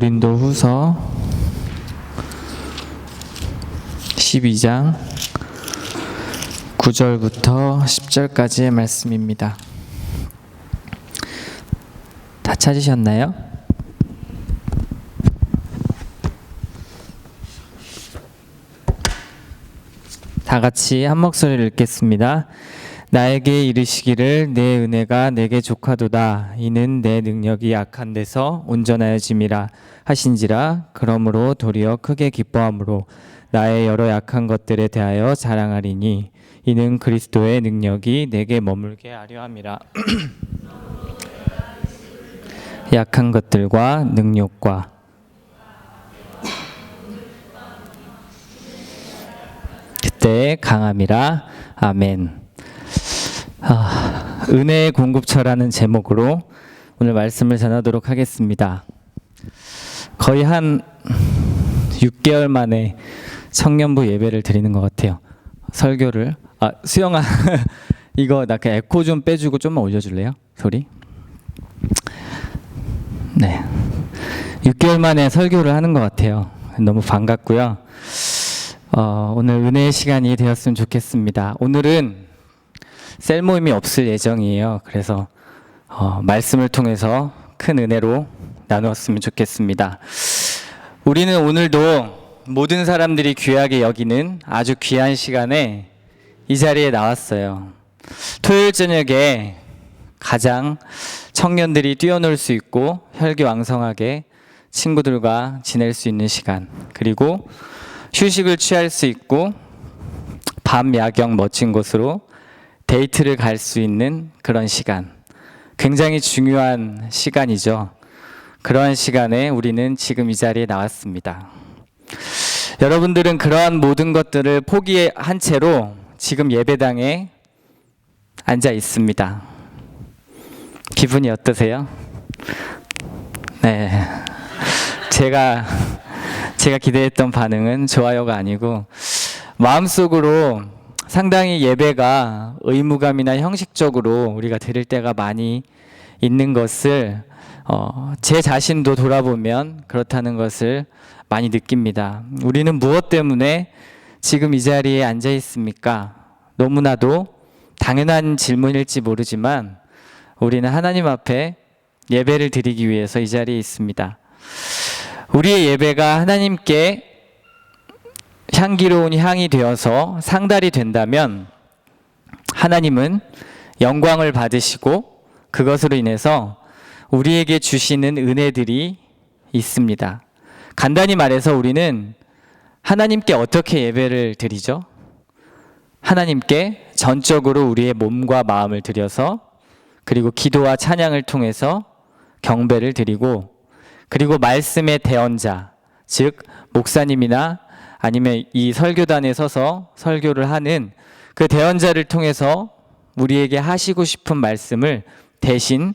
고린도후서 12장 9절부터 10절까지의 말씀입니다. 다 찾으셨나요? 다 같이 한 목소리를 읽겠습니다. 나에게 이르시기를 내 은혜가 내게 족하도다. 이는 내 능력이 약한 데서 온전하여짐이라 하신지라. 그러므로 도리어 크게 기뻐함으로 나의 여러 약한 것들에 대하여 자랑하리니 이는 그리스도의 능력이 내게 머물게 하려 함이라. 약한 것들과 능력과 그때 강함이라. 아멘. 은혜의 공급처라는 제목으로 오늘 말씀을 전하도록 하겠습니다. 거의 한 6개월 만에 청년부 예배를 드리는 것 같아요. 설교를 수영아 이거 나 그 에코 좀 빼주고 좀만 올려줄래요? 소리? 네, 6개월 만에 설교를 하는 것 같아요. 너무 반갑고요. 오늘 은혜의 시간이 되었으면 좋겠습니다. 오늘은 셀 모임이 없을 예정이에요. 그래서 말씀을 통해서 큰 은혜로 나누었으면 좋겠습니다. 우리는 오늘도 모든 사람들이 귀하게 여기는 아주 귀한 시간에 이 자리에 나왔어요. 토요일 저녁에 가장 청년들이 뛰어놀 수 있고 혈기왕성하게 친구들과 지낼 수 있는 시간, 그리고 휴식을 취할 수 있고 밤 야경 멋진 곳으로 데이트를 갈 수 있는 그런 시간, 굉장히 중요한 시간이죠. 그러한 시간에 우리는 지금 이 자리에 나왔습니다. 여러분들은 그러한 모든 것들을 포기한 채로 지금 예배당에 앉아 있습니다. 기분이 어떠세요? 네, 제가 기대했던 반응은 좋아요가 아니고 마음속으로 상당히 예배가 의무감이나 형식적으로 우리가 드릴 때가 많이 있는 것을 제 자신도 돌아보면 그렇다는 것을 많이 느낍니다. 우리는 무엇 때문에 지금 이 자리에 앉아 있습니까? 너무나도 당연한 질문일지 모르지만 우리는 하나님 앞에 예배를 드리기 위해서 이 자리에 있습니다. 우리의 예배가 하나님께 향기로운 향이 되어서 상달이 된다면 하나님은 영광을 받으시고 그것으로 인해서 우리에게 주시는 은혜들이 있습니다. 간단히 말해서 우리는 하나님께 어떻게 예배를 드리죠? 하나님께 전적으로 우리의 몸과 마음을 드려서, 그리고 기도와 찬양을 통해서 경배를 드리고, 그리고 말씀의 대언자, 즉 목사님이나 아니면 이 설교단에 서서 설교를 하는 그 대언자를 통해서 우리에게 하시고 싶은 말씀을 대신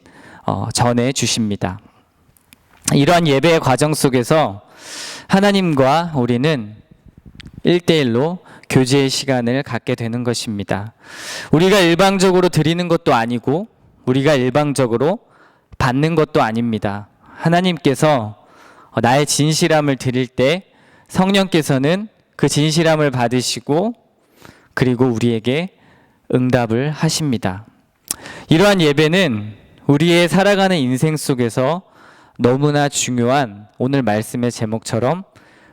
전해 주십니다. 이러한 예배의 과정 속에서 하나님과 우리는 1대1로 교제의 시간을 갖게 되는 것입니다. 우리가 일방적으로 드리는 것도 아니고 우리가 일방적으로 받는 것도 아닙니다. 하나님께서 나의 진실함을 드릴 때 성령께서는 그 진실함을 받으시고 그리고 우리에게 응답을 하십니다. 이러한 예배는 우리의 살아가는 인생 속에서 너무나 중요한 오늘 말씀의 제목처럼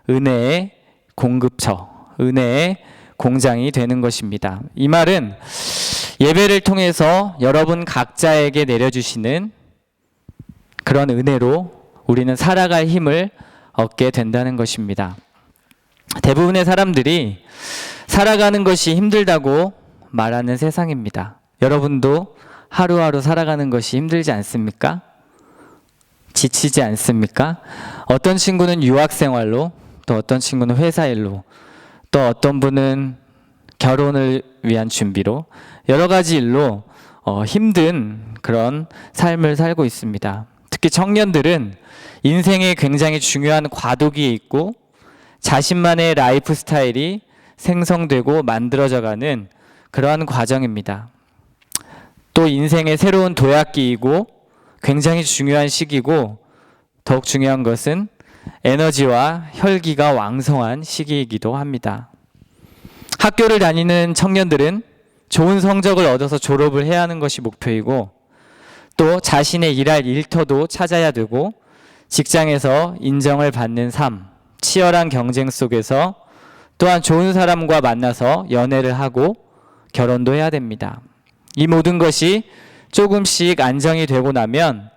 은혜의 공급처, 은혜의 공장이 되는 것입니다. 이 말은 예배를 통해서 여러분 각자에게 내려주시는 그런 은혜로 우리는 살아갈 힘을 얻게 된다는 것입니다. 대부분의 사람들이 살아가는 것이 힘들다고 말하는 세상입니다. 여러분도 하루하루 살아가는 것이 힘들지 않습니까? 지치지 않습니까? 어떤 친구는 유학생활로, 또 어떤 친구는 회사일로, 또 어떤 분은 결혼을 위한 준비로, 여러 가지 일로 힘든 그런 삶을 살고 있습니다. 특히 청년들은 인생에 굉장히 중요한 과도기에 있고 자신만의 라이프 스타일이 생성되고 만들어져가는 그러한 과정입니다. 또 인생의 새로운 도약기이고 굉장히 중요한 시기고, 더욱 중요한 것은 에너지와 혈기가 왕성한 시기이기도 합니다. 학교를 다니는 청년들은 좋은 성적을 얻어서 졸업을 해야 하는 것이 목표이고, 또 자신의 일할 일터도 찾아야 되고, 직장에서 인정을 받는 삶, 치열한 경쟁 속에서 또한 좋은 사람과 만나서 연애를 하고 결혼도 해야 됩니다. 이 모든 것이 조금씩 안정이 되고 나면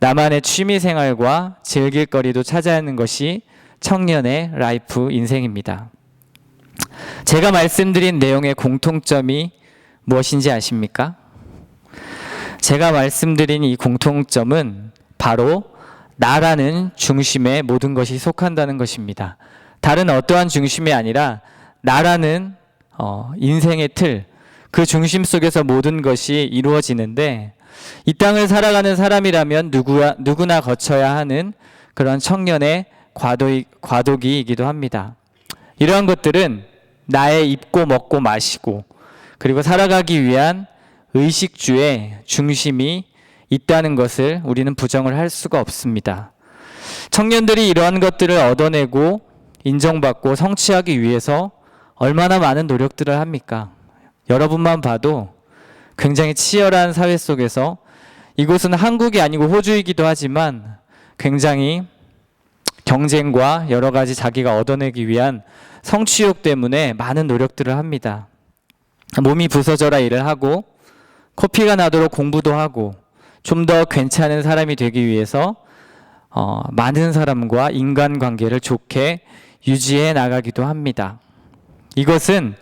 나만의 취미 생활과 즐길 거리도 찾아야 하는 것이 청년의 라이프 인생입니다. 제가 말씀드린 내용의 공통점이 무엇인지 아십니까? 제가 말씀드린 이 공통점은 바로 나라는 중심에 모든 것이 속한다는 것입니다. 다른 어떠한 중심이 아니라 나라는 인생의 틀, 그 중심 속에서 모든 것이 이루어지는데, 이 땅을 살아가는 사람이라면 누구나 거쳐야 하는 그런 청년의 과도기이기도 합니다. 이러한 것들은 나의 입고 먹고 마시고 그리고 살아가기 위한 의식주의 중심이 있다는 것을 우리는 부정을 할 수가 없습니다. 청년들이 이러한 것들을 얻어내고 인정받고 성취하기 위해서 얼마나 많은 노력들을 합니까? 여러분만 봐도 굉장히 치열한 사회 속에서, 이곳은 한국이 아니고 호주이기도 하지만 굉장히 경쟁과 여러 가지 자기가 얻어내기 위한 성취욕 때문에 많은 노력들을 합니다. 몸이 부서져라 일을 하고, 코피가 나도록 공부도 하고, 좀 더 괜찮은 사람이 되기 위해서 많은 사람과 인간관계를 좋게 유지해 나가기도 합니다. 이것은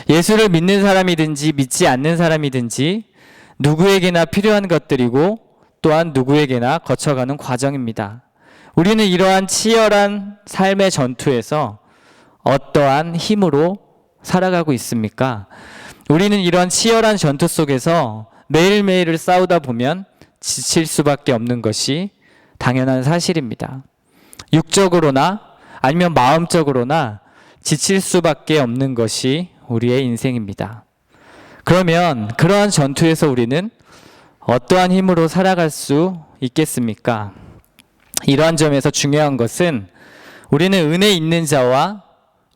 예수를 믿는 사람이든지 믿지 않는 사람이든지 누구에게나 필요한 것들이고, 또한 누구에게나 거쳐가는 과정입니다. 우리는 이러한 치열한 삶의 전투에서 어떠한 힘으로 살아가고 있습니까? 우리는 이러한 치열한 전투 속에서 매일매일을 싸우다 보면 지칠 수밖에 없는 것이 당연한 사실입니다. 육적으로나 아니면 마음적으로나 지칠 수밖에 없는 것이 우리의 인생입니다. 그러면 그러한 전투에서 우리는 어떠한 힘으로 살아갈 수 있겠습니까? 이러한 점에서 중요한 것은 우리는 은혜 있는 자와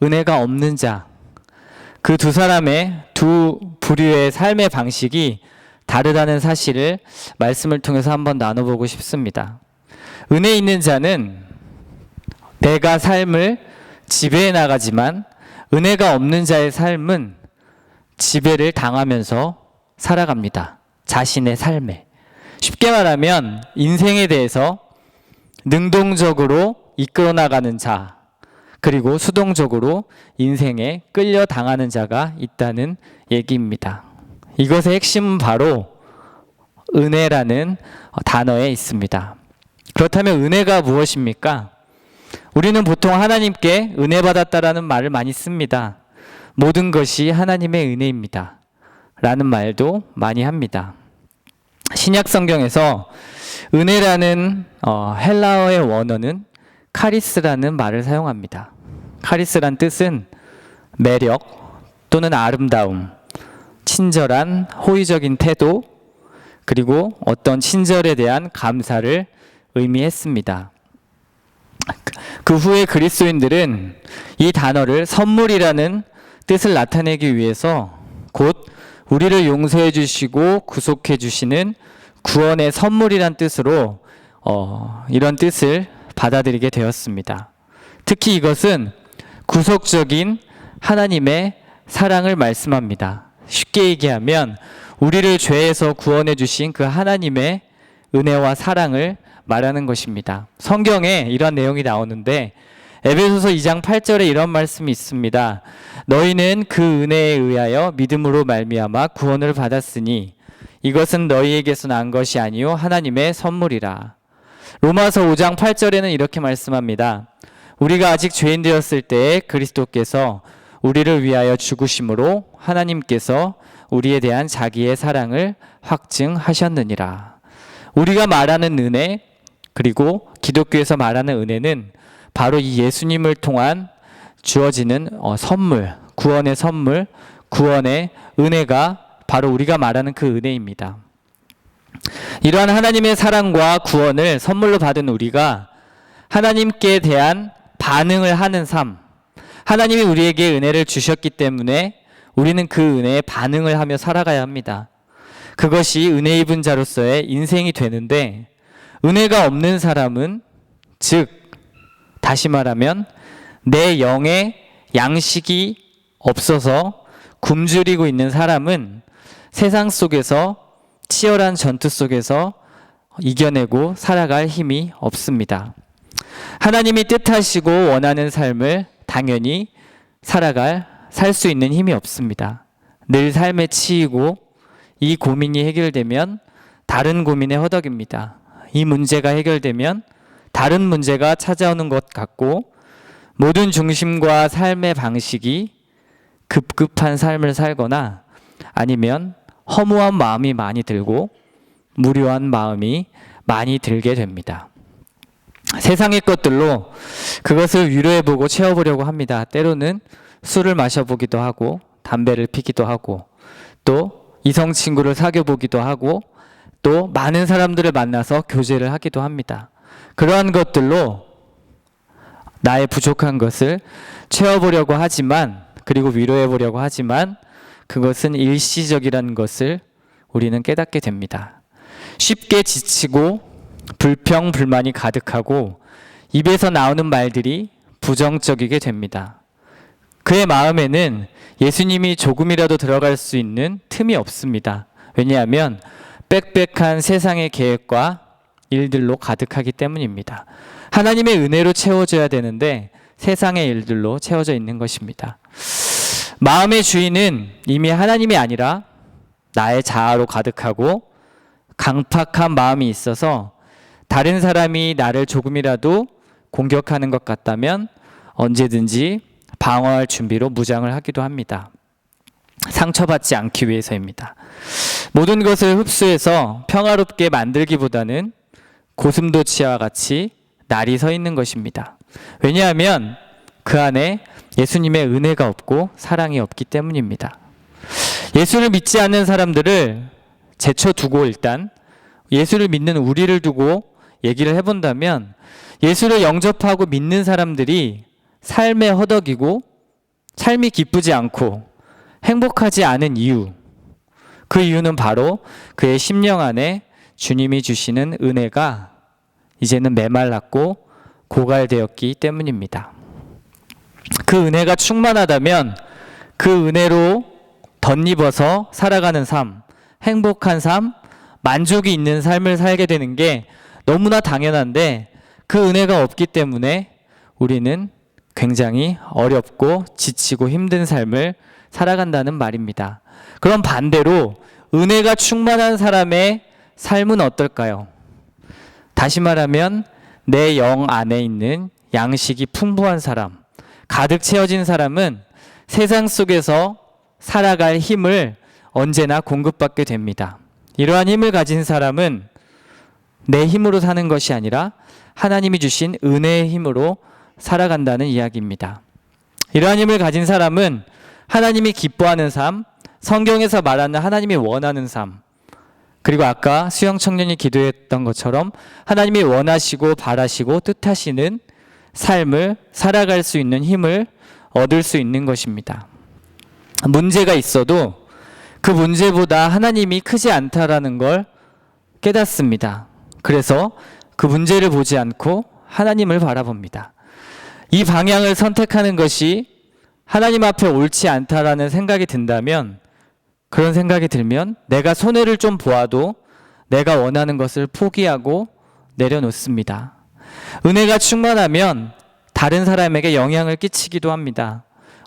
은혜가 없는 자, 그 두 사람의 두 부류의 삶의 방식이 다르다는 사실을 말씀을 통해서 한번 나눠보고 싶습니다. 은혜 있는 자는 내가 삶을 지배해 나가지만, 은혜가 없는 자의 삶은 지배를 당하면서 살아갑니다. 자신의 삶에. 쉽게 말하면 인생에 대해서 능동적으로 이끌어 나가는 자, 그리고 수동적으로 인생에 끌려 당하는 자가 있다는 얘기입니다. 이것의 핵심은 바로 은혜라는 단어에 있습니다. 그렇다면 은혜가 무엇입니까? 우리는 보통 하나님께 은혜 받았다라는 말을 많이 씁니다. 모든 것이 하나님의 은혜입니다 라는 말도 많이 합니다. 신약 성경에서 은혜라는 헬라어의 원어는 카리스라는 말을 사용합니다. 카리스란 뜻은 매력 또는 아름다움, 친절한 호의적인 태도, 그리고 어떤 친절에 대한 감사를 의미했습니다. 그 후에 그리스도인들은 이 단어를 선물이라는 뜻을 나타내기 위해서 곧 우리를 용서해 주시고 구속해 주시는 구원의 선물이란 뜻으로 이런 뜻을 받아들이게 되었습니다. 특히 이것은 구속적인 하나님의 사랑을 말씀합니다. 쉽게 얘기하면 우리를 죄에서 구원해 주신 그 하나님의 은혜와 사랑을 말하는 것입니다. 성경에 이런 내용이 나오는데 에베소서 2장 8절에 이런 말씀이 있습니다. 너희는 그 은혜에 의하여 믿음으로 말미암아 구원을 받았으니 이것은 너희에게서 난 것이 아니요 하나님의 선물이라. 로마서 5장 8절에는 이렇게 말씀합니다. 우리가 아직 죄인 되었을 때에 그리스도께서 우리를 위하여 죽으심으로 하나님께서 우리에 대한 자기의 사랑을 확증하셨느니라. 우리가 말하는 은혜, 그리고 기독교에서 말하는 은혜는 바로 이 예수님을 통한 주어지는 선물, 구원의 선물, 구원의 은혜가 바로 우리가 말하는 그 은혜입니다. 이러한 하나님의 사랑과 구원을 선물로 받은 우리가 하나님께 대한 반응을 하는 삶. 하나님이 우리에게 은혜를 주셨기 때문에 우리는 그 은혜에 반응을 하며 살아가야 합니다. 그것이 은혜 입은 자로서의 인생이 되는데, 은혜가 없는 사람은, 즉 다시 말하면 내 영의 양식이 없어서 굶주리고 있는 사람은 세상 속에서, 치열한 전투 속에서 이겨내고 살아갈 힘이 없습니다. 하나님이 뜻하시고 원하는 삶을 당연히 살 수 있는 힘이 없습니다. 늘 삶에 치이고 이 고민이 해결되면 다른 고민에 허덕입니다. 이 문제가 해결되면 다른 문제가 찾아오는 것 같고, 모든 중심과 삶의 방식이 급급한 삶을 살거나 아니면 허무한 마음이 많이 들고 무료한 마음이 많이 들게 됩니다. 세상의 것들로 그것을 위로해보고 채워보려고 합니다. 때로는 술을 마셔보기도 하고, 담배를 피기도 하고, 또 이성 친구를 사귀어보기도 하고, 또 많은 사람들을 만나서 교제를 하기도 합니다. 그러한 것들로 나의 부족한 것을 채워보려고 하지만, 그리고 위로해보려고 하지만, 그것은 일시적이라는 것을 우리는 깨닫게 됩니다. 쉽게 지치고 불평, 불만이 가득하고 입에서 나오는 말들이 부정적이게 됩니다. 그의 마음에는 예수님이 조금이라도 들어갈 수 있는 틈이 없습니다. 왜냐하면 빽빽한 세상의 계획과 일들로 가득하기 때문입니다. 하나님의 은혜로 채워져야 되는데 세상의 일들로 채워져 있는 것입니다. 마음의 주인은 이미 하나님이 아니라 나의 자아로 가득하고 강팍한 마음이 있어서 다른 사람이 나를 조금이라도 공격하는 것 같다면 언제든지 방어할 준비로 무장을 하기도 합니다. 상처받지 않기 위해서입니다. 모든 것을 흡수해서 평화롭게 만들기보다는 고슴도치와 같이 날이 서 있는 것입니다. 왜냐하면 그 안에 예수님의 은혜가 없고 사랑이 없기 때문입니다. 예수를 믿지 않는 사람들을 제쳐두고 일단 예수를 믿는 우리를 두고 얘기를 해본다면, 예수를 영접하고 믿는 사람들이 삶에 허덕이고 삶이 기쁘지 않고 행복하지 않은 이유, 그 이유는 바로 그의 심령 안에 주님이 주시는 은혜가 이제는 메말랐고 고갈되었기 때문입니다. 그 은혜가 충만하다면 그 은혜로 덧입어서 살아가는 삶, 행복한 삶, 만족이 있는 삶을 살게 되는 게 너무나 당연한데, 그 은혜가 없기 때문에 우리는 굉장히 어렵고 지치고 힘든 삶을 살아간다는 말입니다. 그럼 반대로 은혜가 충만한 사람의 삶은 어떨까요? 다시 말하면 내 영 안에 있는 양식이 풍부한 사람, 가득 채워진 사람은 세상 속에서 살아갈 힘을 언제나 공급받게 됩니다. 이러한 힘을 가진 사람은 내 힘으로 사는 것이 아니라 하나님이 주신 은혜의 힘으로 살아간다는 이야기입니다. 이러한 힘을 가진 사람은 하나님이 기뻐하는 삶, 성경에서 말하는 하나님이 원하는 삶, 그리고 아까 수영 청년이 기도했던 것처럼 하나님이 원하시고 바라시고 뜻하시는 삶을 살아갈 수 있는 힘을 얻을 수 있는 것입니다. 문제가 있어도 그 문제보다 하나님이 크지 않다라는 걸 깨닫습니다. 그래서 그 문제를 보지 않고 하나님을 바라봅니다. 이 방향을 선택하는 것이 하나님 앞에 옳지 않다라는 생각이 든다면, 그런 생각이 들면 내가 손해를 좀 보아도 내가 원하는 것을 포기하고 내려놓습니다. 은혜가 충만하면 다른 사람에게 영향을 끼치기도 합니다.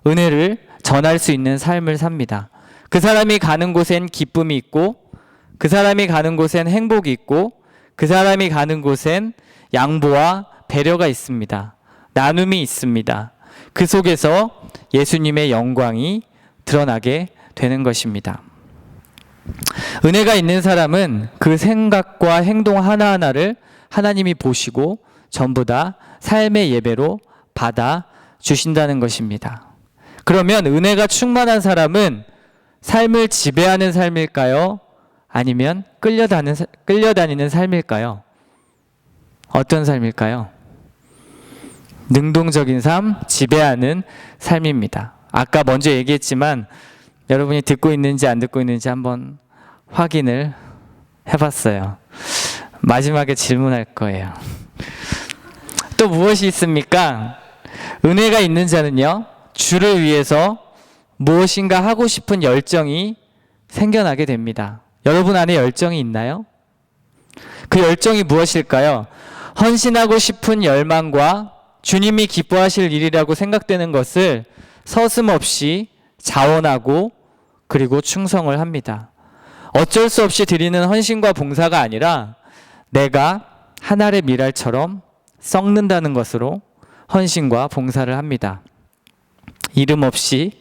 은혜를 전할 수 있는 삶을 삽니다. 그 사람이 가는 곳엔 기쁨이 있고, 그 사람이 가는 곳엔 행복이 있고, 그 사람이 가는 곳엔 양보와 배려가 있습니다. 나눔이 있습니다. 그 속에서 예수님의 영광이 드러나게 되는 것입니다. 은혜가 있는 사람은 그 생각과 행동 하나하나를 하나님이 보시고 전부 다 삶의 예배로 받아 주신다는 것입니다. 그러면 은혜가 충만한 사람은 삶을 지배하는 삶일까요? 아니면 끌려다니는 삶일까요? 어떤 삶일까요? 능동적인 삶, 지배하는 삶입니다. 아까 먼저 얘기했지만 여러분이 듣고 있는지 안 듣고 있는지 한번 확인을 해봤어요. 마지막에 질문할 거예요. 또 무엇이 있습니까? 은혜가 있는 자는요, 주를 위해서 무엇인가 하고 싶은 열정이 생겨나게 됩니다. 여러분 안에 열정이 있나요? 그 열정이 무엇일까요? 헌신하고 싶은 열망과 주님이 기뻐하실 일이라고 생각되는 것을 서슴없이 자원하고 그리고 충성을 합니다. 어쩔 수 없이 드리는 헌신과 봉사가 아니라 내가 한 알의 밀알처럼 썩는다는 것으로 헌신과 봉사를 합니다. 이름 없이,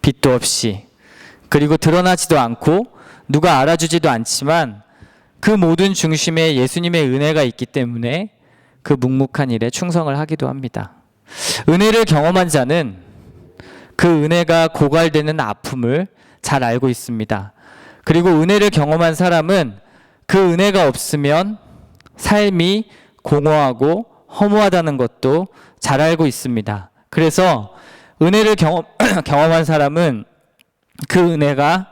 빛도 없이, 그리고 드러나지도 않고 누가 알아주지도 않지만 그 모든 중심에 예수님의 은혜가 있기 때문에 그 묵묵한 일에 충성을 하기도 합니다. 은혜를 경험한 자는 그 은혜가 고갈되는 아픔을 잘 알고 있습니다. 그리고 은혜를 경험한 사람은 그 은혜가 없으면 삶이 공허하고 허무하다는 것도 잘 알고 있습니다. 그래서 은혜를 경험한 사람은 그 은혜가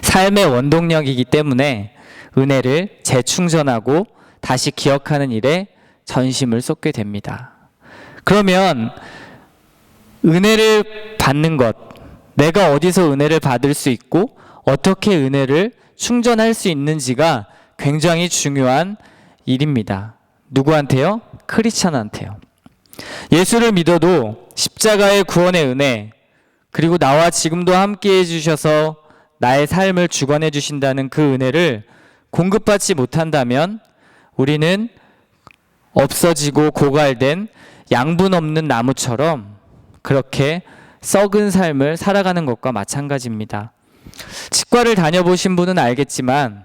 삶의 원동력이기 때문에 은혜를 재충전하고 다시 기억하는 일에 전심을 쏟게 됩니다. 그러면 은혜를 받는 것, 내가 어디서 은혜를 받을 수 있고 어떻게 은혜를 충전할 수 있는지가 굉장히 중요한 일입니다. 누구한테요? 크리스찬한테요. 예수를 믿어도 십자가의 구원의 은혜, 그리고 나와 지금도 함께 해주셔서 나의 삶을 주관해 주신다는 그 은혜를 공급받지 못한다면 우리는 없어지고 고갈된 양분 없는 나무처럼 그렇게 썩은 삶을 살아가는 것과 마찬가지입니다. 치과를 다녀보신 분은 알겠지만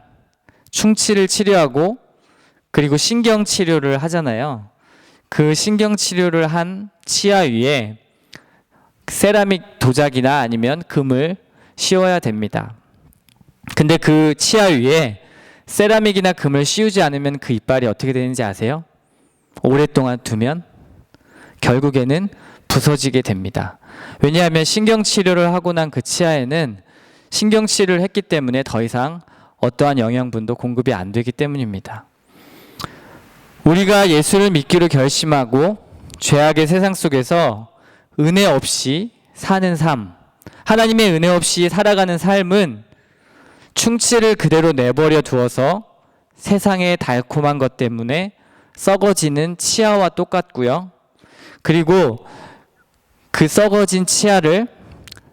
충치를 치료하고 그리고 신경치료를 하잖아요. 그 신경치료를 한 치아 위에 세라믹 도자기나 아니면 금을 씌워야 됩니다. 근데 그 치아 위에 세라믹이나 금을 씌우지 않으면 그 이빨이 어떻게 되는지 아세요? 오랫동안 두면 결국에는 부서지게 됩니다. 왜냐하면 신경치료를 하고 난 그 치아에는 신경치료를 했기 때문에 더 이상 어떠한 영양분도 공급이 안 되기 때문입니다. 우리가 예수를 믿기로 결심하고 죄악의 세상 속에서 은혜 없이 사는 삶, 하나님의 은혜 없이 살아가는 삶은 충치를 그대로 내버려 두어서 세상의 달콤한 것 때문에 썩어지는 치아와 똑같고요. 그리고 그 썩어진 치아를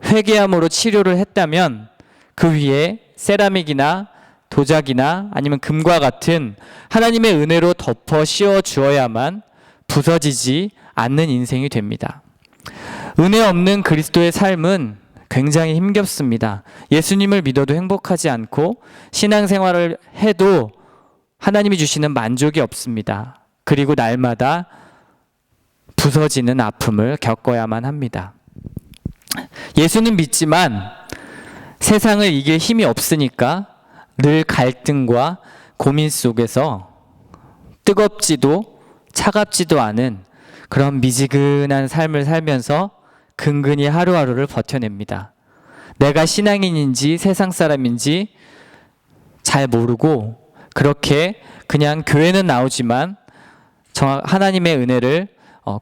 회개함으로 치료를 했다면 그 위에 세라믹이나 도자기나 아니면 금과 같은 하나님의 은혜로 덮어 씌워 주어야만 부서지지 않는 인생이 됩니다. 은혜 없는 그리스도의 삶은 굉장히 힘겹습니다. 예수님을 믿어도 행복하지 않고 신앙생활을 해도 하나님이 주시는 만족이 없습니다. 그리고 날마다 부서지는 아픔을 겪어야만 합니다. 예수는 믿지만 세상을 이길 힘이 없으니까 늘 갈등과 고민 속에서 뜨겁지도 차갑지도 않은 그런 미지근한 삶을 살면서 근근히 하루하루를 버텨냅니다. 내가 신앙인인지 세상 사람인지 잘 모르고 그렇게 그냥 교회는 나오지만 하나님의 은혜를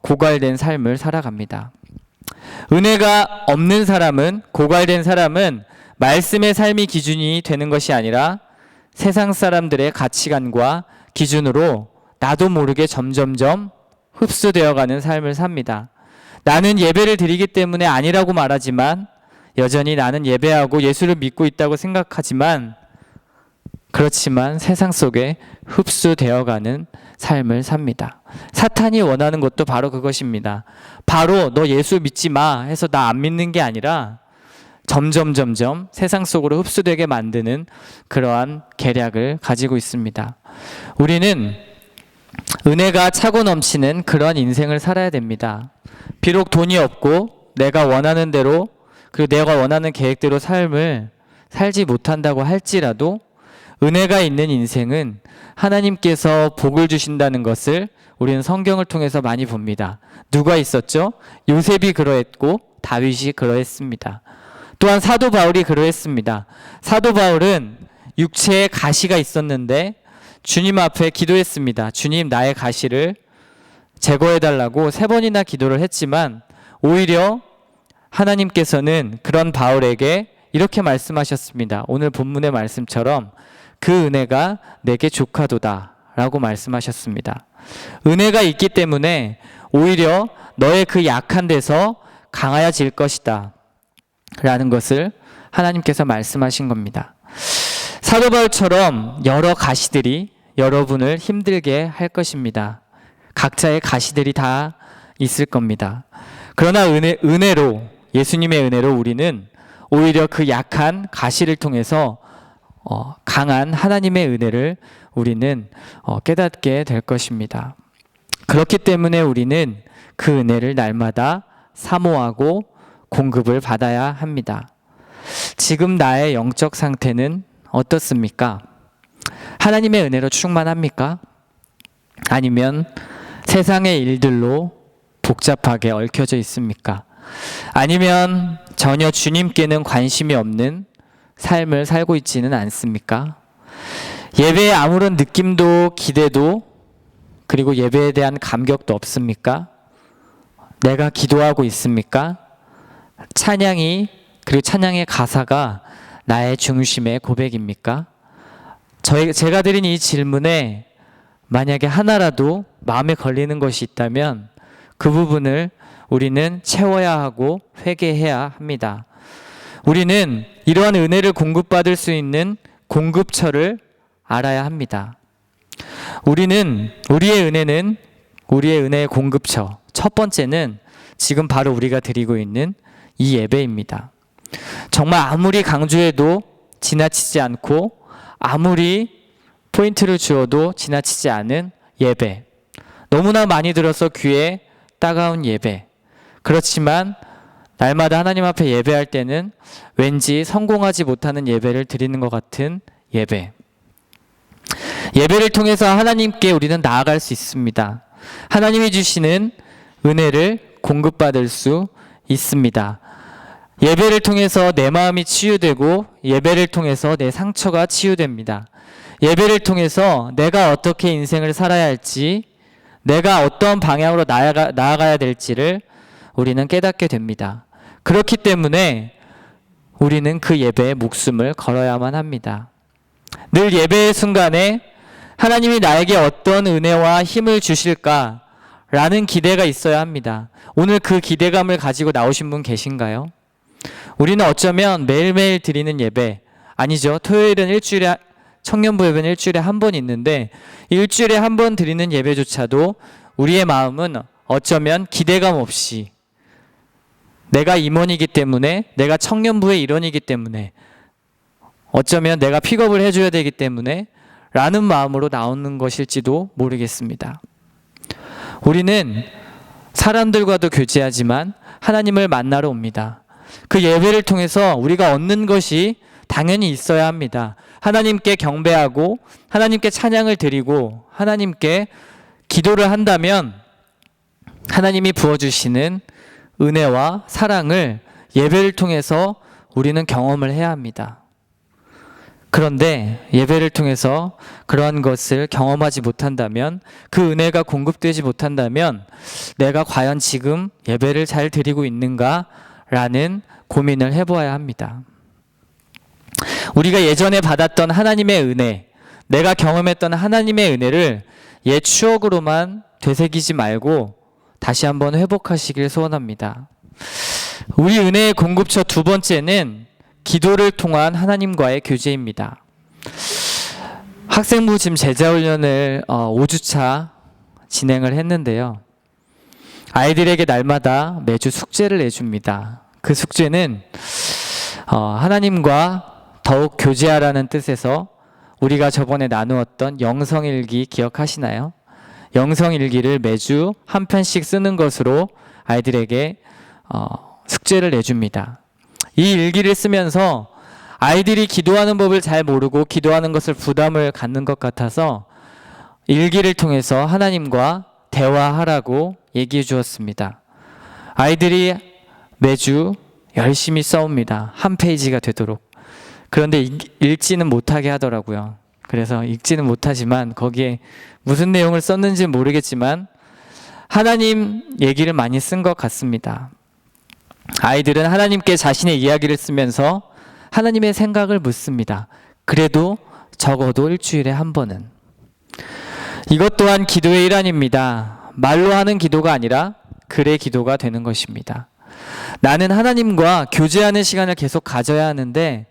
고갈된 삶을 살아갑니다. 은혜가 없는 사람은, 고갈된 사람은 말씀의 삶이 기준이 되는 것이 아니라 세상 사람들의 가치관과 기준으로 나도 모르게 점점점 흡수되어가는 삶을 삽니다. 나는 예배를 드리기 때문에 아니라고 말하지만 여전히 나는 예배하고 예수를 믿고 있다고 생각하지만 그렇지만 세상 속에 흡수되어가는 삶을 삽니다. 사탄이 원하는 것도 바로 그것입니다. 바로 너 예수 믿지 마 해서 나 안 믿는 게 아니라 점점 세상 속으로 흡수되게 만드는 그러한 계략을 가지고 있습니다. 우리는 은혜가 차고 넘치는 그런 인생을 살아야 됩니다. 비록 돈이 없고 내가 원하는 대로 그리고 내가 원하는 계획대로 삶을 살지 못한다고 할지라도 은혜가 있는 인생은 하나님께서 복을 주신다는 것을 우리는 성경을 통해서 많이 봅니다. 누가 있었죠? 요셉이 그러했고 다윗이 그러했습니다. 또한 사도 바울이 그러했습니다. 사도 바울은 육체에 가시가 있었는데 주님 앞에 기도했습니다. 주님, 나의 가시를 제거해달라고 3번이나 기도를 했지만 오히려 하나님께서는 그런 바울에게 이렇게 말씀하셨습니다. 오늘 본문의 말씀처럼 그 은혜가 내게 족하도다 라고 말씀하셨습니다. 은혜가 있기 때문에 오히려 너의 그 약한 데서 강하여질 것이다 라는 것을 하나님께서 말씀하신 겁니다. 사도 바울처럼 여러 가시들이 여러분을 힘들게 할 것입니다. 각자의 가시들이 다 있을 겁니다. 그러나 은혜로, 예수님의 은혜로 우리는 오히려 그 약한 가시를 통해서 강한 하나님의 은혜를 우리는 깨닫게 될 것입니다. 그렇기 때문에 우리는 그 은혜를 날마다 사모하고 공급을 받아야 합니다. 지금 나의 영적 상태는 어떻습니까? 하나님의 은혜로 충만합니까? 아니면 세상의 일들로 복잡하게 얽혀져 있습니까? 아니면 전혀 주님께는 관심이 없는 삶을 살고 있지는 않습니까? 예배에 아무런 느낌도 기대도 그리고 예배에 대한 감격도 없습니까? 내가 기도하고 있습니까? 찬양이 그리고 찬양의 가사가 나의 중심의 고백입니까? 제가 드린 이 질문에 만약에 하나라도 마음에 걸리는 것이 있다면 그 부분을 우리는 채워야 하고 회개해야 합니다. 우리는 이러한 은혜를 공급받을 수 있는 공급처를 알아야 합니다. 우리의 은혜의 공급처. 첫 번째는 지금 바로 우리가 드리고 있는 이 예배입니다. 정말 아무리 강조해도 지나치지 않고 아무리 포인트를 주어도 지나치지 않은 예배. 너무나 많이 들어서 귀에 따가운 예배. 그렇지만 날마다 하나님 앞에 예배할 때는 왠지 성공하지 못하는 예배를 드리는 것 같은 예배. 예배를 통해서 하나님께 우리는 나아갈 수 있습니다. 하나님이 주시는 은혜를 공급받을 수 있습니다. 예배를 통해서 내 마음이 치유되고 예배를 통해서 내 상처가 치유됩니다. 예배를 통해서 내가 어떻게 인생을 살아야 할지, 내가 어떤 방향으로 나아가야 될지를 우리는 깨닫게 됩니다. 그렇기 때문에 우리는 그 예배에 목숨을 걸어야만 합니다. 늘 예배의 순간에 하나님이 나에게 어떤 은혜와 힘을 주실까라는 기대가 있어야 합니다. 오늘 그 기대감을 가지고 나오신 분 계신가요? 우리는 어쩌면 매일매일 드리는 예배, 아니죠. 토요일은 청년부 예배는 일주일에 한 번 있는데 일주일에 한 번 드리는 예배조차도 우리의 마음은 어쩌면 기대감 없이 내가 임원이기 때문에, 내가 청년부의 일원이기 때문에, 어쩌면 내가 픽업을 해줘야 되기 때문에 라는 마음으로 나오는 것일지도 모르겠습니다. 우리는 사람들과도 교제하지만 하나님을 만나러 옵니다. 그 예배를 통해서 우리가 얻는 것이 당연히 있어야 합니다. 하나님께 경배하고 하나님께 찬양을 드리고 하나님께 기도를 한다면 하나님이 부어주시는 은혜와 사랑을 예배를 통해서 우리는 경험을 해야 합니다. 그런데 예배를 통해서 그러한 것을 경험하지 못한다면, 그 은혜가 공급되지 못한다면 내가 과연 지금 예배를 잘 드리고 있는가라는 고민을 해보아야 합니다. 우리가 예전에 받았던 하나님의 은혜, 내가 경험했던 하나님의 은혜를 옛 추억으로만 되새기지 말고 다시 한번 회복하시길 소원합니다. 우리 은혜의 공급처 두 번째는 기도를 통한 하나님과의 교제입니다. 학생부 지금 제자훈련을 5주차 진행을 했는데요. 아이들에게 날마다 매주 숙제를 내줍니다. 그 숙제는 하나님과 더욱 교제하라는 뜻에서 우리가 저번에 나누었던 영성일기 기억하시나요? 영성일기를 매주 한 편씩 쓰는 것으로 아이들에게 숙제를 내줍니다. 이 일기를 쓰면서 아이들이 기도하는 법을 잘 모르고 기도하는 것을 부담을 갖는 것 같아서 일기를 통해서 하나님과 대화하라고 얘기해 주었습니다. 아이들이 매주 열심히 써옵니다. 한 페이지가 되도록. 그런데 읽지는 못하게 하더라고요. 그래서 읽지는 못하지만 거기에 무슨 내용을 썼는지 모르겠지만 하나님 얘기를 많이 쓴 것 같습니다. 아이들은 하나님께 자신의 이야기를 쓰면서 하나님의 생각을 묻습니다. 그래도 적어도 일주일에 한 번은. 이것 또한 기도의 일환입니다. 말로 하는 기도가 아니라 글의 기도가 되는 것입니다. 나는 하나님과 교제하는 시간을 계속 가져야 하는데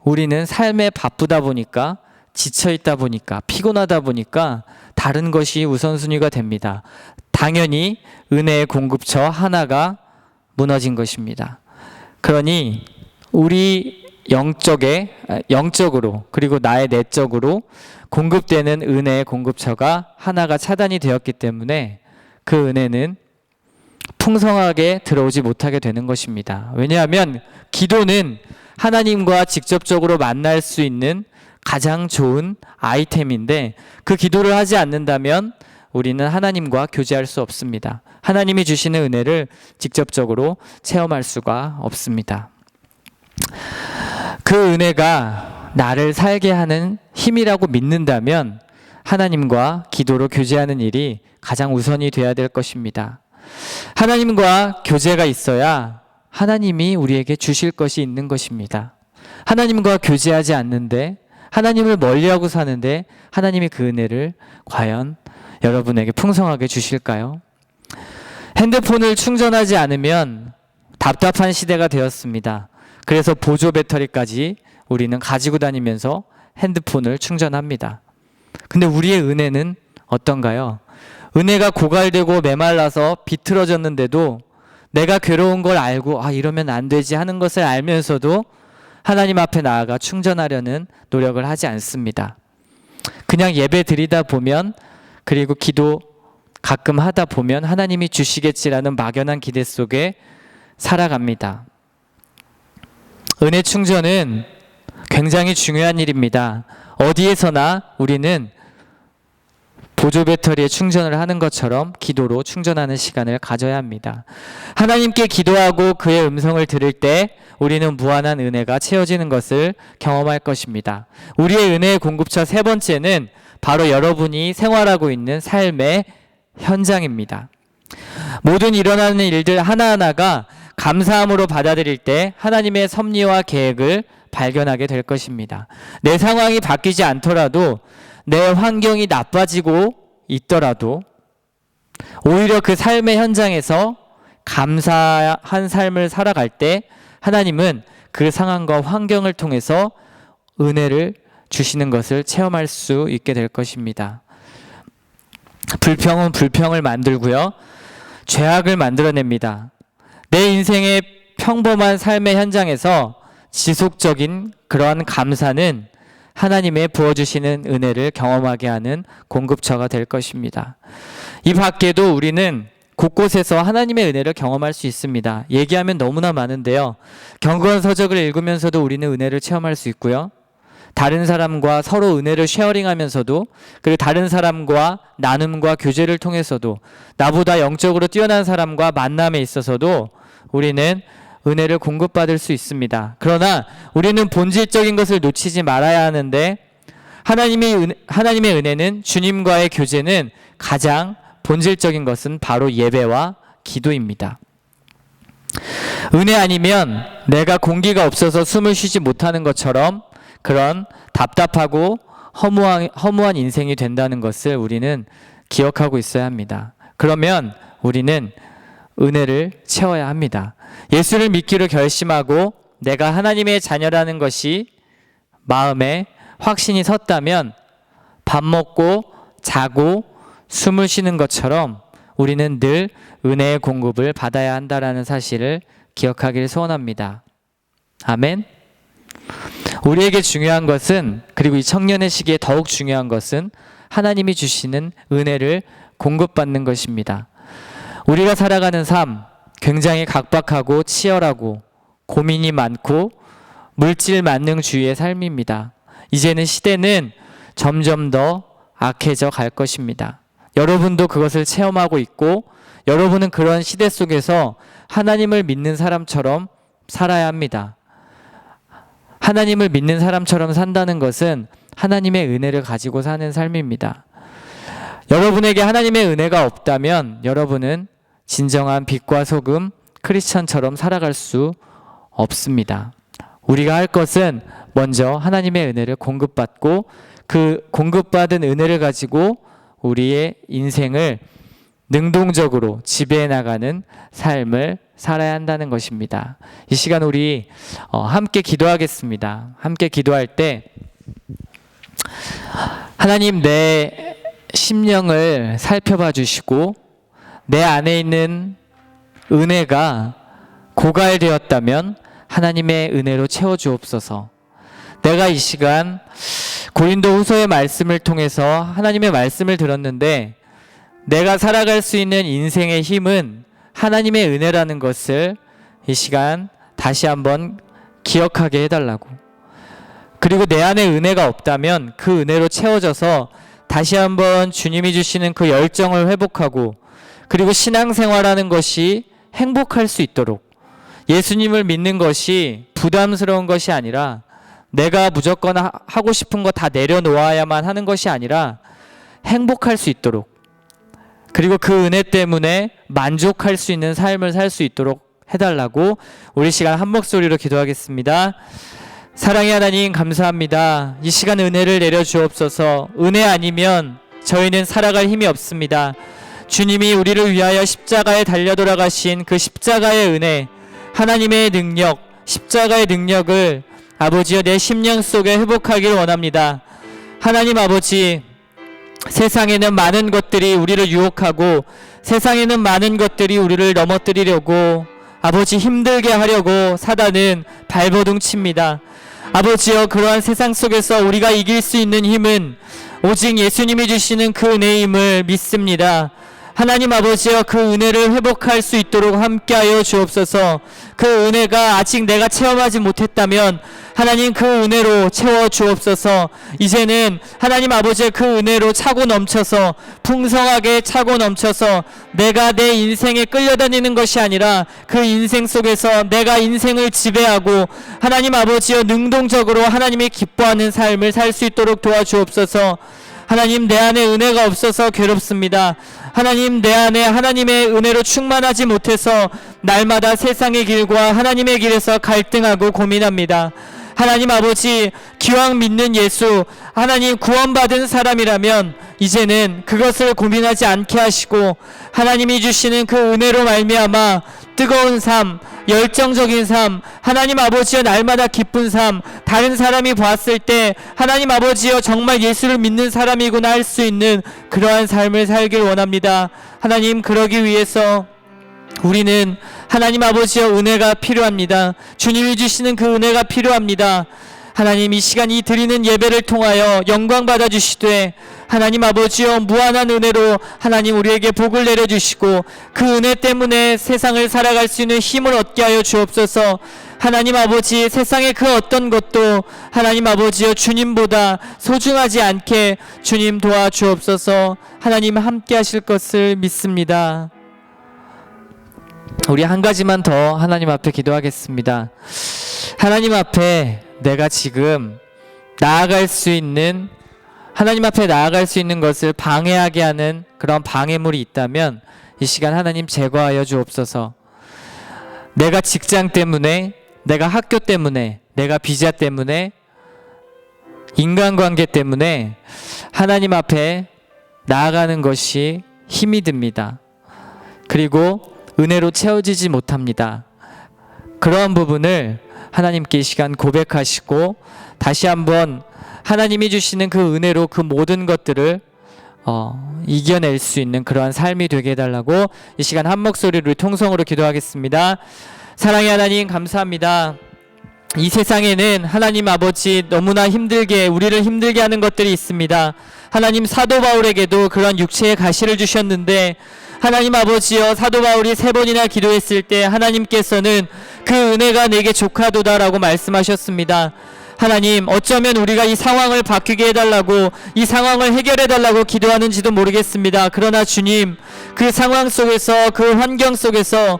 우리는 삶에 바쁘다 보니까 지쳐있다 보니까 피곤하다 보니까 다른 것이 우선순위가 됩니다. 당연히 은혜의 공급처 하나가 무너진 것입니다. 그러니 우리 영적으로 그리고 나의 내적으로 공급되는 은혜의 공급처가 하나가 차단이 되었기 때문에 그 은혜는 풍성하게 들어오지 못하게 되는 것입니다. 왜냐하면 기도는 하나님과 직접적으로 만날 수 있는 가장 좋은 아이템인데 그 기도를 하지 않는다면 우리는 하나님과 교제할 수 없습니다. 하나님이 주시는 은혜를 직접적으로 체험할 수가 없습니다. 그 은혜가 나를 살게 하는 힘이라고 믿는다면 하나님과 기도로 교제하는 일이 가장 우선이 되어야 될 것입니다. 하나님과 교제가 있어야 하나님이 우리에게 주실 것이 있는 것입니다. 하나님과 교제하지 않는데 하나님을 멀리하고 사는데 하나님이 그 은혜를 과연 여러분에게 풍성하게 주실까요? 핸드폰을 충전하지 않으면 답답한 시대가 되었습니다. 그래서 보조 배터리까지 우리는 가지고 다니면서 핸드폰을 충전합니다. 근데 우리의 은혜는 어떤가요? 은혜가 고갈되고 메말라서 비틀어졌는데도 내가 괴로운 걸 알고 이러면 안 되지 하는 것을 알면서도 하나님 앞에 나아가 충전하려는 노력을 하지 않습니다. 그냥 예배 드리다 보면 그리고 기도 가끔 하다 보면 하나님이 주시겠지라는 막연한 기대 속에 살아갑니다. 은혜 충전은 굉장히 중요한 일입니다. 어디에서나 우리는 보조 배터리에 충전을 하는 것처럼 기도로 충전하는 시간을 가져야 합니다. 하나님께 기도하고 그의 음성을 들을 때 우리는 무한한 은혜가 채워지는 것을 경험할 것입니다. 우리의 은혜의 공급처 세 번째는 바로 여러분이 생활하고 있는 삶의 현장입니다. 모든 일어나는 일들 하나하나가 감사함으로 받아들일 때 하나님의 섭리와 계획을 발견하게 될 것입니다. 내 상황이 바뀌지 않더라도 내 환경이 나빠지고 있더라도 오히려 그 삶의 현장에서 감사한 삶을 살아갈 때 하나님은 그 상황과 환경을 통해서 은혜를 주시는 것을 체험할 수 있게 될 것입니다. 불평은 불평을 만들고요. 죄악을 만들어냅니다. 내 인생의 평범한 삶의 현장에서 지속적인 그러한 감사는 하나님의 부어주시는 은혜를 경험하게 하는 공급처가 될 것입니다. 이 밖에도 우리는 곳곳에서 하나님의 은혜를 경험할 수 있습니다. 얘기하면 너무나 많은데요. 경건 서적을 읽으면서도 우리는 은혜를 체험할 수 있고요. 다른 사람과 서로 은혜를 쉐어링하면서도 그리고 다른 사람과 나눔과 교제를 통해서도 나보다 영적으로 뛰어난 사람과 만남에 있어서도 우리는 은혜를 공급받을 수 있습니다. 그러나 우리는 본질적인 것을 놓치지 말아야 하는데 하나님의 은혜는 주님과의 교제는 가장 본질적인 것은 바로 예배와 기도입니다. 은혜 아니면 내가 공기가 없어서 숨을 쉬지 못하는 것처럼 그런 답답하고 허무한 인생이 된다는 것을 우리는 기억하고 있어야 합니다. 그러면 우리는 은혜를 채워야 합니다. 예수를 믿기로 결심하고 내가 하나님의 자녀라는 것이 마음에 확신이 섰다면 밥 먹고 자고 숨을 쉬는 것처럼 우리는 늘 은혜의 공급을 받아야 한다는 사실을 기억하기를 소원합니다. 아멘. 우리에게 중요한 것은, 그리고 이 청년의 시기에 더욱 중요한 것은 하나님이 주시는 은혜를 공급받는 것입니다. 우리가 살아가는 삶 굉장히 각박하고 치열하고 고민이 많고 물질 만능주의의 삶입니다. 이제는 시대는 점점 더 악해져 갈 것입니다. 여러분도 그것을 체험하고 있고 여러분은 그런 시대 속에서 하나님을 믿는 사람처럼 살아야 합니다. 하나님을 믿는 사람처럼 산다는 것은 하나님의 은혜를 가지고 사는 삶입니다. 여러분에게 하나님의 은혜가 없다면 여러분은 진정한 빛과 소금 크리스천처럼 살아갈 수 없습니다. 우리가 할 것은 먼저 하나님의 은혜를 공급받고 그 공급받은 은혜를 가지고 우리의 인생을 능동적으로 지배해 나가는 삶을 살아야 한다는 것입니다. 이 시간 우리 함께 기도하겠습니다. 함께 기도할 때 하나님 내 심령을 살펴봐 주시고 내 안에 있는 은혜가 고갈되었다면 하나님의 은혜로 채워 주옵소서. 내가 이 시간 고린도 후서의 말씀을 통해서 하나님의 말씀을 들었는데 내가 살아갈 수 있는 인생의 힘은 하나님의 은혜라는 것을 이 시간 다시 한번 기억하게 해달라고. 그리고 내 안에 은혜가 없다면 그 은혜로 채워져서 다시 한번 주님이 주시는 그 열정을 회복하고 그리고 신앙생활하는 것이 행복할 수 있도록 예수님을 믿는 것이 부담스러운 것이 아니라 내가 무조건 하고 싶은 거 다 내려놓아야만 하는 것이 아니라 행복할 수 있도록 그리고 그 은혜 때문에 만족할 수 있는 삶을 살 수 있도록 해달라고 우리 시간 한 목소리로 기도하겠습니다. 사랑의 하나님 감사합니다. 이 시간 은혜를 내려주옵소서. 은혜 아니면 저희는 살아갈 힘이 없습니다. 주님이 우리를 위하여 십자가에 달려 돌아가신 그 십자가의 은혜, 하나님의 능력, 십자가의 능력을 아버지여 내 심령 속에 회복하길 원합니다. 하나님 아버지, 세상에는 많은 것들이 우리를 유혹하고 세상에는 많은 것들이 우리를 넘어뜨리려고 아버지 힘들게 하려고 사단은 발버둥 칩니다. 아버지여 그러한 세상 속에서 우리가 이길 수 있는 힘은 오직 예수님이 주시는 그 은혜의 힘을 믿습니다. 하나님 아버지여 그 은혜를 회복할 수 있도록 함께하여 주옵소서. 그 은혜가 아직 내가 체험하지 못했다면 하나님 그 은혜로 채워 주옵소서. 이제는 하나님 아버지의 그 은혜로 차고 넘쳐서 풍성하게 차고 넘쳐서 내가 내 인생에 끌려다니는 것이 아니라 그 인생 속에서 내가 인생을 지배하고 하나님 아버지여 능동적으로 하나님이 기뻐하는 삶을 살 수 있도록 도와주옵소서. 하나님 내 안에 은혜가 없어서 괴롭습니다. 하나님 내 안에 하나님의 은혜로 충만하지 못해서 날마다 세상의 길과 하나님의 길에서 갈등하고 고민합니다. 하나님 아버지 기왕 믿는 예수 하나님 구원받은 사람이라면 이제는 그것을 고민하지 않게 하시고 하나님이 주시는 그 은혜로 말미암아 뜨거운 삶 열정적인 삶 하나님 아버지여 날마다 기쁜 삶 다른 사람이 봤을 때 하나님 아버지여 정말 예수를 믿는 사람이구나 할 수 있는 그러한 삶을 살길 원합니다. 하나님 그러기 위해서 우리는 하나님 아버지여 은혜가 필요합니다. 주님이 주시는 그 은혜가 필요합니다. 하나님 이 시간 이 드리는 예배를 통하여 영광 받아 주시되 하나님 아버지여 무한한 은혜로 하나님 우리에게 복을 내려주시고 그 은혜 때문에 세상을 살아갈 수 있는 힘을 얻게 하여 주옵소서. 하나님 아버지 세상의 그 어떤 것도 하나님 아버지여 주님보다 소중하지 않게 주님 도와주옵소서. 하나님 함께 하실 것을 믿습니다. 우리 한 가지만 더 하나님 앞에 기도하겠습니다. 하나님 앞에 내가 지금 나아갈 수 있는 하나님 앞에 나아갈 수 있는 것을 방해하게 하는 그런 방해물이 있다면 이 시간 하나님 제거하여 주옵소서. 내가 직장 때문에 내가 학교 때문에 내가 비자 때문에 인간관계 때문에 하나님 앞에 나아가는 것이 힘이 듭니다. 그리고 은혜로 채워지지 못합니다. 그러한 부분을 하나님께 이 시간 고백하시고 다시 한번 하나님이 주시는 그 은혜로 그 모든 것들을 이겨낼 수 있는 그러한 삶이 되게 해달라고 이 시간 한 목소리로 통성으로 기도하겠습니다. 사랑의 하나님 감사합니다. 이 세상에는 하나님 아버지 너무나 힘들게 우리를 힘들게 하는 것들이 있습니다. 하나님 사도 바울에게도 그런 육체의 가시를 주셨는데 하나님 아버지여 사도 바울이 3번이나 기도했을 때 하나님께서는 그 은혜가 내게 족하도다라고 말씀하셨습니다. 하나님, 어쩌면 우리가 이 상황을 바뀌게 해달라고, 이 상황을 해결해달라고 기도하는지도 모르겠습니다. 그러나 주님, 그 상황 속에서, 그 환경 속에서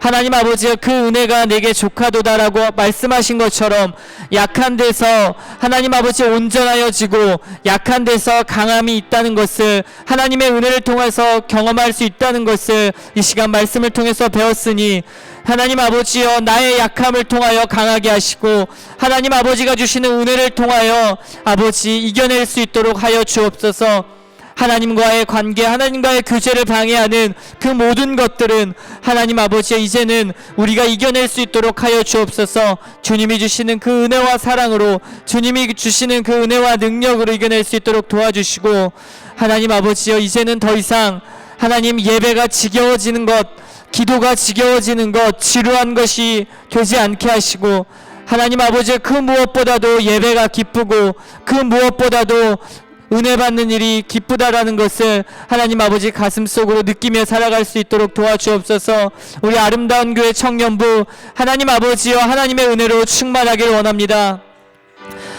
하나님 아버지의 그 은혜가 내게 족하도다라고 말씀하신 것처럼 약한 데서 하나님 아버지 온전하여지고 약한 데서 강함이 있다는 것을 하나님의 은혜를 통해서 경험할 수 있다는 것을 이 시간 말씀을 통해서 배웠으니, 하나님 아버지여, 나의 약함을 통하여 강하게 하시고 하나님 아버지가 주시는 은혜를 통하여 아버지 이겨낼 수 있도록 하여 주옵소서. 하나님과의 관계, 하나님과의 교제를 방해하는 그 모든 것들은 하나님 아버지의 이제는 우리가 이겨낼 수 있도록 하여 주옵소서. 주님이 주시는 그 은혜와 사랑으로, 주님이 주시는 그 은혜와 능력으로 이겨낼 수 있도록 도와주시고, 하나님 아버지여, 이제는 더 이상 하나님 예배가 지겨워지는 것, 기도가 지겨워지는 것, 지루한 것이 되지 않게 하시고, 하나님 아버지의 그 무엇보다도 예배가 기쁘고 그 무엇보다도 은혜 받는 일이 기쁘다라는 것을 하나님 아버지 가슴속으로 느끼며 살아갈 수 있도록 도와주옵소서. 우리 아름다운 교회 청년부 하나님 아버지여, 하나님의 은혜로 충만하길 원합니다.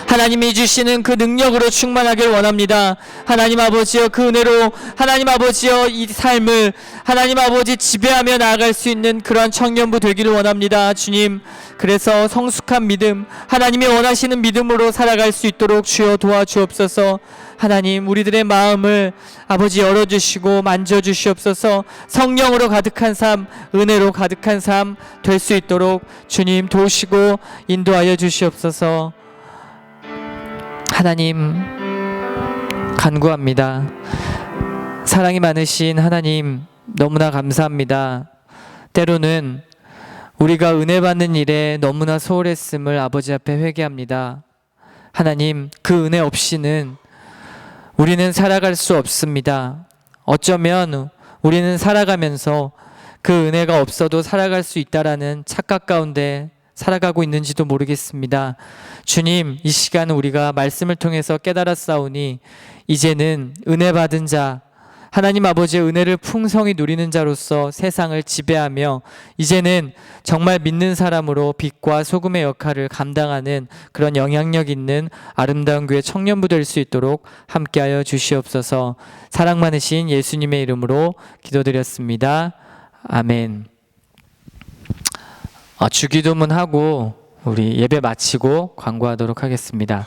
하나님이 주시는 그 능력으로 충만하길 원합니다. 하나님 아버지여, 그 은혜로 하나님 아버지여, 이 삶을 하나님 아버지 지배하며 나아갈 수 있는 그러한 청년부 되기를 원합니다. 주님, 그래서 성숙한 믿음, 하나님이 원하시는 믿음으로 살아갈 수 있도록 주여 도와주옵소서. 하나님, 우리들의 마음을 아버지 열어주시고 만져주시옵소서. 성령으로 가득한 삶, 은혜로 가득한 삶 될 수 있도록 주님 도우시고 인도하여 주시옵소서. 하나님, 간구합니다. 사랑이 많으신 하나님, 너무나 감사합니다. 때로는 우리가 은혜 받는 일에 너무나 소홀했음을 아버지 앞에 회개합니다. 하나님, 그 은혜 없이는 우리는 살아갈 수 없습니다. 어쩌면 우리는 살아가면서 그 은혜가 없어도 살아갈 수 있다라는 착각 가운데 살아가고 있는지도 모르겠습니다. 주님, 이 시간 우리가 말씀을 통해서 깨달았사오니 이제는 은혜 받은 자, 하나님 아버지의 은혜를 풍성히 누리는 자로서 세상을 지배하며 이제는 정말 믿는 사람으로 빛과 소금의 역할을 감당하는 그런 영향력 있는 아름다운 교회 청년부 될 수 있도록 함께하여 주시옵소서. 사랑 많으신 예수님의 이름으로 기도드렸습니다. 아멘. 주기도문 하고 우리 예배 마치고 광고하도록 하겠습니다.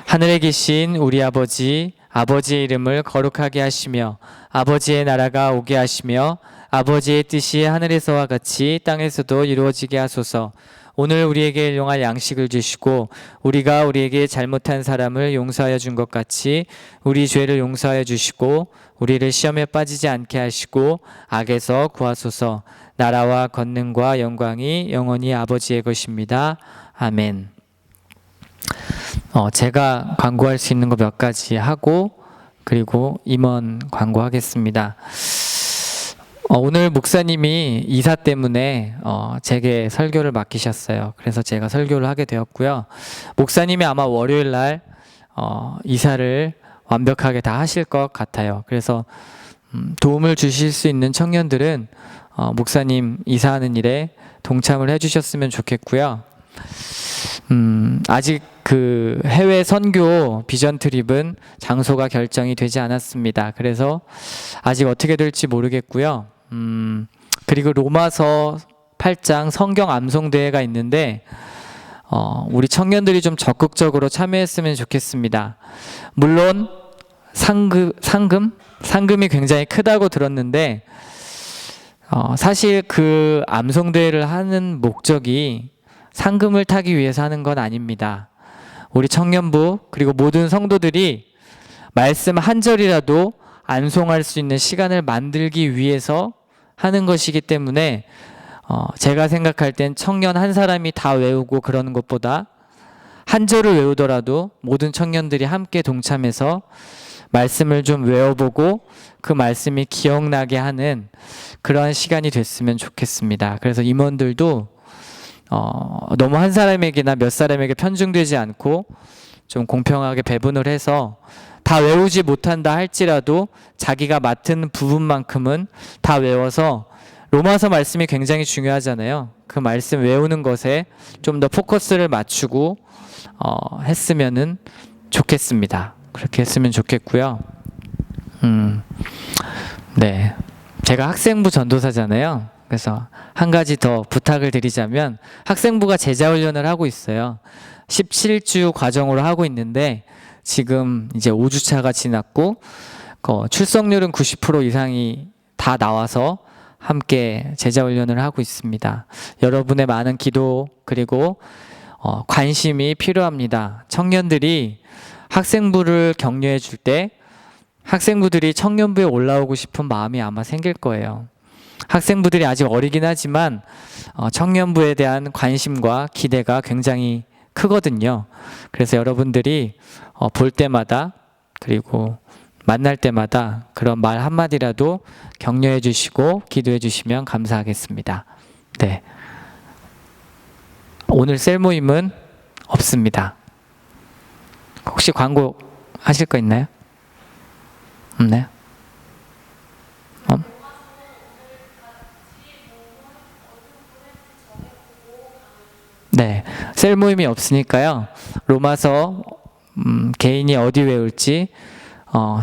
하늘에 계신 우리 아버지, 아버지의 이름을 거룩하게 하시며 아버지의 나라가 오게 하시며 아버지의 뜻이 하늘에서와 같이 땅에서도 이루어지게 하소서. 오늘 우리에게 일용할 양식을 주시고 우리가 우리에게 잘못한 사람을 용서하여 준 것 같이 우리 죄를 용서하여 주시고 우리를 시험에 빠지지 않게 하시고 악에서 구하소서. 나라와 권능과 영광이 영원히 아버지의 것입니다. 아멘. 제가 광고할 수 있는 거 몇 가지 하고 그리고 임원 광고하겠습니다. 오늘 목사님이 이사 때문에 제게 설교를 맡기셨어요. 그래서 제가 설교를 하게 되었고요. 목사님이 아마 월요일 날 이사를 완벽하게 다 하실 것 같아요. 그래서 도움을 주실 수 있는 청년들은 목사님 이사하는 일에 동참을 해주셨으면 좋겠고요. 아직 그 해외 선교 비전 트립은 장소가 결정이 되지 않았습니다. 그래서 아직 어떻게 될지 모르겠고요. 그리고 로마서 8장 성경 암송대회가 있는데 우리 청년들이 좀 적극적으로 참여했으면 좋겠습니다. 물론 상금이 굉장히 크다고 들었는데 사실 그 암송대회를 하는 목적이 상금을 타기 위해서 하는 건 아닙니다. 우리 청년부 그리고 모든 성도들이 말씀 한 절이라도 암송할 수 있는 시간을 만들기 위해서 하는 것이기 때문에 제가 생각할 땐 청년 한 사람이 다 외우고 그러는 것보다 한 절을 외우더라도 모든 청년들이 함께 동참해서 말씀을 좀 외워보고 그 말씀이 기억나게 하는 그러한 시간이 됐으면 좋겠습니다. 그래서 임원들도 너무 한 사람에게나 몇 사람에게 편중되지 않고 좀 공평하게 배분을 해서 다 외우지 못한다 할지라도 자기가 맡은 부분만큼은 다 외워서 로마서 말씀이 굉장히 중요하잖아요. 그 말씀 외우는 것에 좀 더 포커스를 맞추고 했으면은 좋겠습니다. 그렇게 했으면 좋겠고요. 네, 제가 학생부 전도사잖아요. 그래서 한 가지 더 부탁을 드리자면, 학생부가 제자훈련을 하고 있어요. 17주 과정으로 하고 있는데 지금 이제 5주차가 지났고 출석률은 90% 이상이 다 나와서 함께 제자훈련을 하고 있습니다. 여러분의 많은 기도 그리고 관심이 필요합니다. 청년들이 학생부를 격려해 줄 때 학생부들이 청년부에 올라오고 싶은 마음이 아마 생길 거예요. 학생부들이 아직 어리긴 하지만 청년부에 대한 관심과 기대가 굉장히 크거든요. 그래서 여러분들이 볼 때마다 그리고 만날 때마다 그런 말 한마디라도 격려해 주시고 기도해 주시면 감사하겠습니다. 네. 오늘 셀 모임은 없습니다. 혹시 광고 하실 거 있나요? 없나요? 네, 셀 모임이 없으니까요. 로마서 개인이 어디 외울지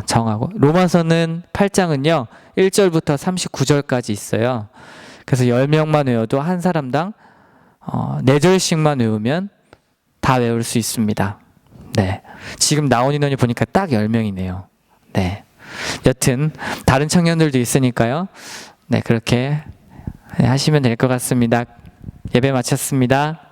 정하고, 로마서는 8장은요 1절부터 39절까지 있어요. 그래서 10명만 외워도 한 사람당 4절씩만 외우면 다 외울 수 있습니다. 네, 지금 나온 인원이 보니까 딱 10명이네요. 네, 여튼 다른 청년들도 있으니까요. 네, 그렇게 하시면 될 것 같습니다. 예배 마쳤습니다.